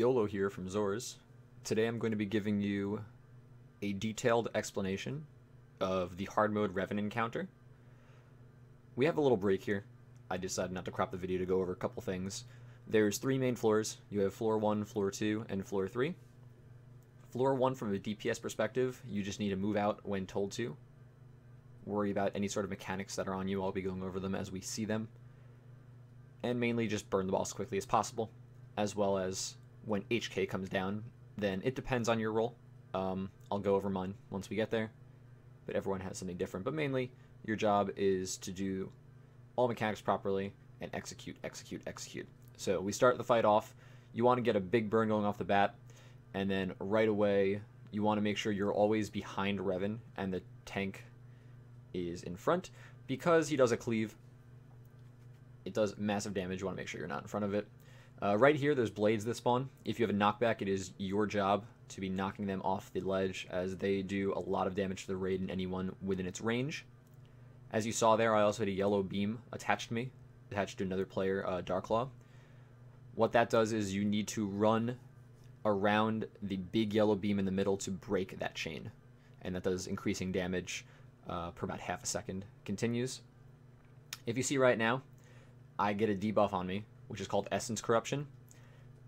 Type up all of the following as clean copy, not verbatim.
YOLO here from Zors. Today I'm going to be giving you a detailed explanation of the hard mode Revan encounter. We have a little break here. I decided not to crop the video to go over a couple things. There's 3 main floors. You have floor 1, floor 2, and floor 3. Floor 1 from a DPS perspective, you just need to move out when told to. Worry about any sort of mechanics that are on you. I'll be going over them as we see them. And mainly just burn the ball as quickly as possible. As well as when HK comes down, then it depends on your role. I'll go over mine once we get there. But everyone has something different. But mainly, your job is to do all mechanics properly and execute, execute, execute. So we start the fight off. You want to get a big burn going off the bat. And then right away, you want to make sure you're always behind Revan and the tank is in front. Because he does a cleave, it does massive damage. You want to make sure you're not in front of it. Right here, there's blades that spawn. If you have a knockback, it is your job to be knocking them off the ledge, as they do a lot of damage to the raid and anyone within its range. As you saw there, I also had a yellow beam attached to me, attached to another player, Darklaw. What that does is you need to run around the big yellow beam in the middle to break that chain. And that does increasing damage per about half a second. Continues. If you see right now, I get a debuff on me, which is called Essence Corruption.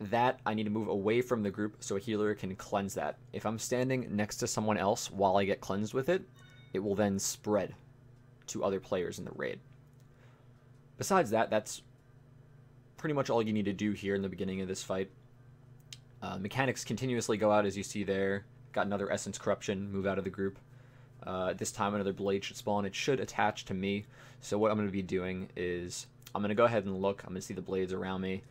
That I need to move away from the group so a healer can cleanse that. If I'm standing next to someone else while I get cleansed with it, it will then spread to other players in the raid. Besides that, that's pretty much all you need to do here in the beginning of this fight. Mechanics continuously go out, as you see there. Got another Essence Corruption, move out of the group. This time another blade should spawn. It should attach to me. So what I'm going to be doing is I'm going to go ahead and look. I'm going to see the blades around me.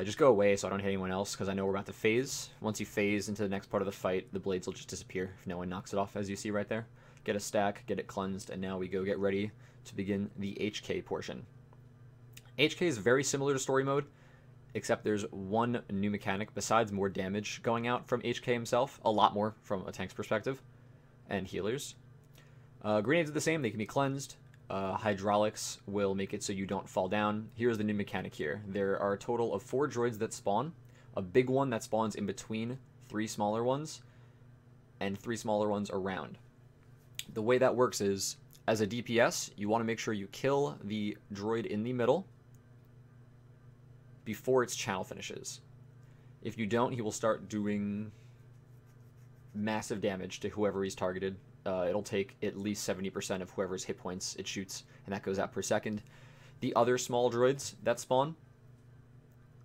Just go away so I don't hit anyone else, because I know we're about to phase. Once you phase into the next part of the fight, the blades will just disappear if no one knocks it off, as you see right there. Get a stack, get it cleansed, and now we go get ready to begin the HK portion. HK is very similar to story mode, except there's one new mechanic besides more damage going out from HK himself. A lot more from a tank's perspective, and healers. Grenades are the same, they can be cleansed. Hydraulics will make it so you don't fall down. Here's the new mechanic here. There are a total of 4 droids that spawn. A big one that spawns in between 3 smaller ones, and 3 smaller ones around. The way that works is, as a DPS, you want to make sure you kill the droid in the middle before its channel finishes. If you don't, he will start doing massive damage to whoever he's targeted. It'll take at least 70% of whoever's hit points it shoots, and that goes out per second. The other small droids that spawn,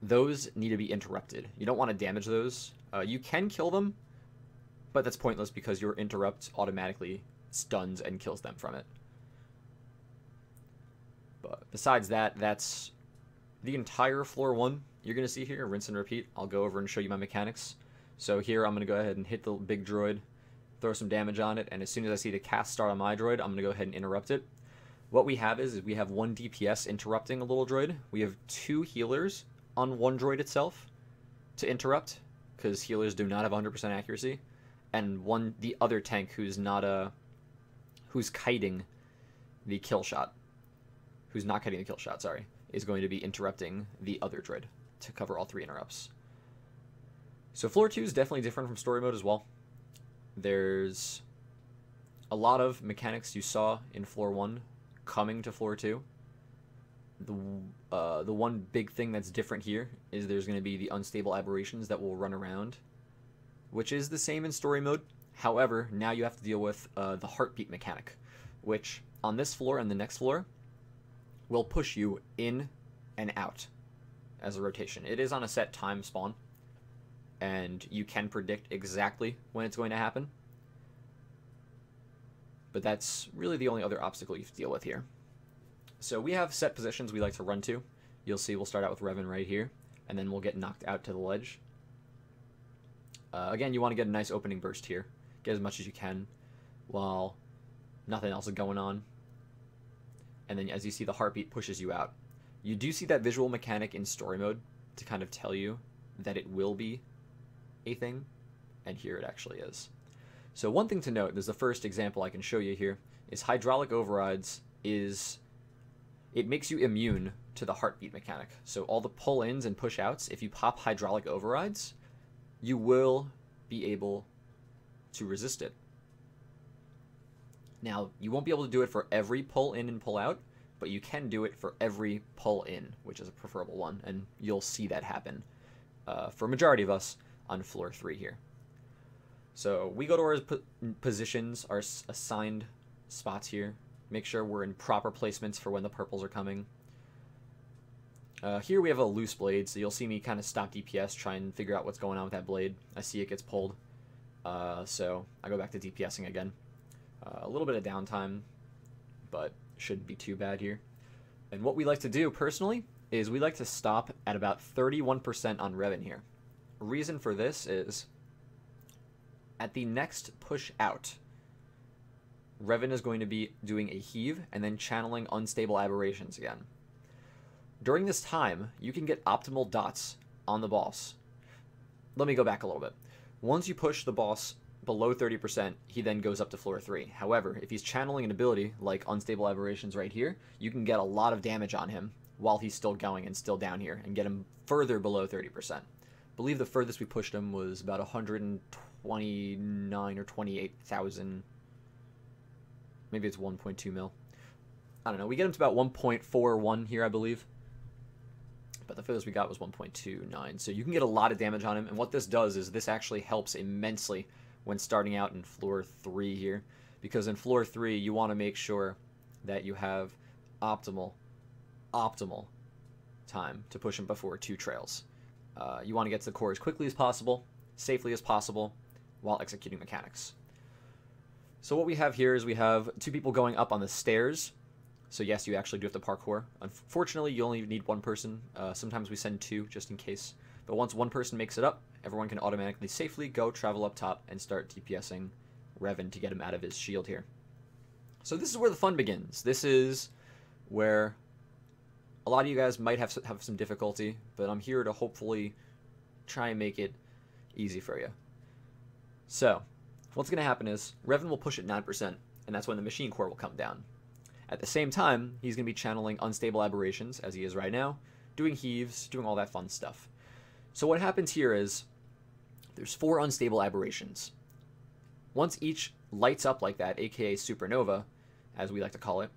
those need to be interrupted. You don't want to damage those. You can kill them, but that's pointless because your interrupt automatically stuns and kills them from it. But besides that, that's the entire floor 1 you're going to see here. Rinse and repeat. I'll go over and show you my mechanics. So here I'm going to go ahead and hit the big droid, throw some damage on it, and as soon as I see the cast start on my droid, I'm going to go ahead and interrupt it. What we have is we have 1 DPS interrupting a little droid. We have 2 healers on 1 droid itself to interrupt, because healers do not have 100% accuracy, and the other tank who's not who's kiting the kill shot, who's not kiting the kill shot, sorry, is going to be interrupting the other droid to cover all 3 interrupts. So floor 2 is definitely different from story mode as well. There's a lot of mechanics you saw in floor 1 coming to floor 2. The one big thing that's different here is there's going to be the unstable aberrations that will run around, which is the same in story mode. However, now you have to deal with the heartbeat mechanic, which on this floor and the next floor will push you in and out as a rotation. It is on a set time spawn, and you can predict exactly when it's going to happen. But that's really the only other obstacle you have to deal with here. So we have set positions we like to run to. You'll see we'll start out with Revan right here, and then we'll get knocked out to the ledge. Again, you want to get a nice opening burst here. Get as much as you can while nothing else is going on. And then as you see, the heartbeat pushes you out. You do see that visual mechanic in story mode to kind of tell you that it will be a thing, and here it actually is. So one thing to note, there's the first example I can show you here, is hydraulic overrides is it makes you immune to the heartbeat mechanic. So all the pull-ins and push-outs, if you pop hydraulic overrides, you will be able to resist it. Now, you won't be able to do it for every pull-in and pull-out, but you can do it for every pull-in, which is a preferable one, and you'll see that happen for a majority of us on floor 3 here. So we go to our positions, our assigned spots here. Make sure we're in proper placements for when the purples are coming. Here we have a loose blade, so you'll see me kind of stop DPS, try and figure out what's going on with that blade. I see it gets pulled, so I go back to DPSing again. A little bit of downtime, but shouldn't be too bad here. And what we like to do, personally, is we like to stop at about 31% on Revan here. Reason for this is, at the next push out, Revan is going to be doing a heave and then channeling unstable aberrations again. During this time, you can get optimal dots on the boss. Let me go back a little bit. Once you push the boss below 30%, he then goes up to floor 3. However, if he's channeling an ability like unstable aberrations right here, you can get a lot of damage on him while he's still going and still down here and get him further below 30%. I believe the furthest we pushed him was about 129 or 28,000. Maybe it's 1.2 mil. I don't know. We get him to about 1.41 here, I believe. But the furthest we got was 1.29. So you can get a lot of damage on him. And what this does is this actually helps immensely when starting out in floor 3 here. Because in floor 3, you want to make sure that you have optimal time to push him before 2 trails. You want to get to the core as quickly as possible, safely as possible, while executing mechanics. So what we have here is we have 2 people going up on the stairs. So yes, you actually do have to parkour. Unfortunately, you only need 1 person. Sometimes we send 2 just in case. But once 1 person makes it up, everyone can automatically safely go travel up top and start DPSing Revan to get him out of his shield here. So this is where the fun begins. This is where a lot of you guys might have some difficulty, but I'm here to hopefully try and make it easy for you. So what's going to happen is Revan will push at 9%, and that's when the machine core will come down. At the same time, he's going to be channeling unstable aberrations, as he is right now, doing heaves, doing all that fun stuff. So what happens here is there's 4 unstable aberrations. Once each lights up like that, aka supernova, as we like to call it,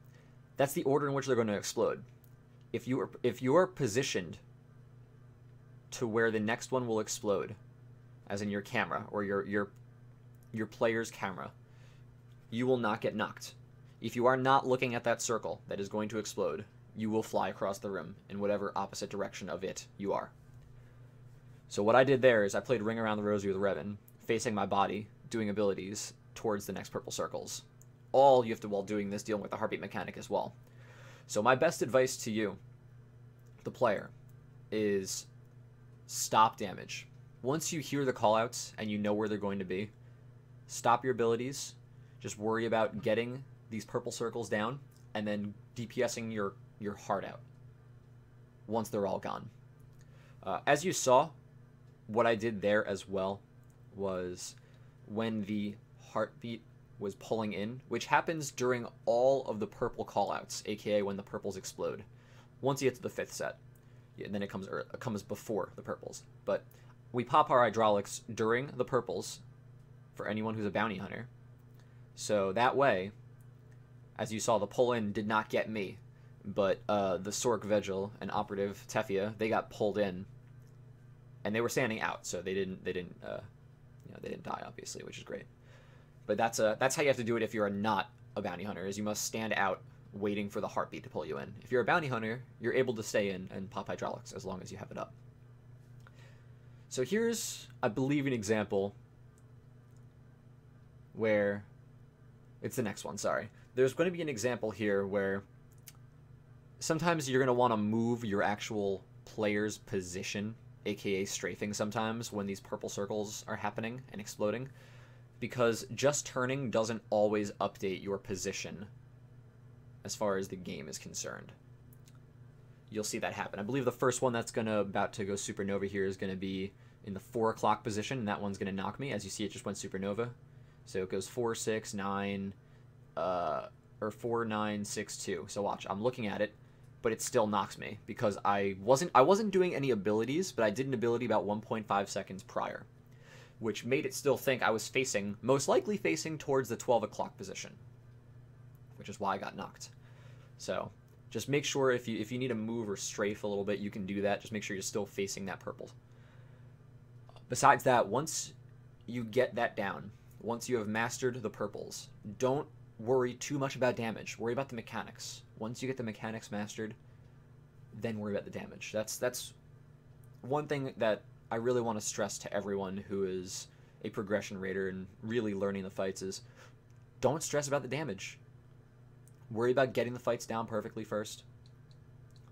that's the order in which they're going to explode. If you are positioned to where the next one will explode, as in your camera or your player's camera, you will not get knocked. If you are not looking at that circle that is going to explode, you will fly across the room in whatever opposite direction of it you are. So what I did there is I played Ring Around the Rosie with Revan, facing my body, doing abilities towards the next purple circles. All you have to, while doing this, dealing with the heartbeat mechanic as well. So my best advice to you, the player, is stop damage. Once you hear the callouts and you know where they're going to be, stop your abilities. Just worry about getting these purple circles down and then DPSing your heart out once they're all gone. As you saw, what I did there as well was when the heartbeat was pulling in, which happens during all of the purple callouts, aka when the purples explode. Once you get to the 5th set, and then it comes before the purples. But we pop our hydraulics during the purples for anyone who's a bounty hunter. So that way, as you saw, the pull-in did not get me, but the Sork Vigil and Operative Tefia, they got pulled in, and they were standing out, so they didn't die, obviously, which is great. But that's how you have to do it if you're not a bounty hunter, is you must stand out waiting for the heartbeat to pull you in. If you're a bounty hunter, you're able to stay in and pop hydraulics as long as you have it up. So here's, I believe, an example where it's the next one, sorry. There's going to be an example here where sometimes you're going to want to move your actual player's position, aka strafing sometimes, when these purple circles are happening and exploding, because just turning doesn't always update your position as far as the game is concerned. You'll see that happen. I believe the first one that's about to go supernova here is going to be in the 4 o'clock position, and that one's going to knock me. As you see, it just went supernova. So it goes 4, 6, 9, or 4, 9, 6, 2. So watch, I'm looking at it. but it still knocks me because I wasn't doing any abilities, but I did an ability about 1.5 seconds prior, which made it still think I was most likely facing towards the 12 o'clock position, which is why I got knocked. So just make sure if you need to move or strafe a little bit, you can do that. Just make sure you're still facing that purple. Besides that, once you get that down, once you have mastered the purples, don't worry too much about damage. Worry about the mechanics. Once you get the mechanics mastered, then worry about the damage. That's one thing that I really want to stress to everyone who is a progression raider and really learning the fights is don't stress about the damage. Worry about getting the fights down perfectly first.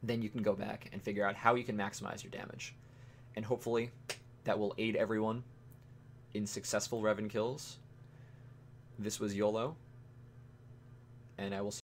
Then you can go back and figure out how you can maximize your damage. And hopefully that will aid everyone in successful Revan kills. This was YOLO, and I will see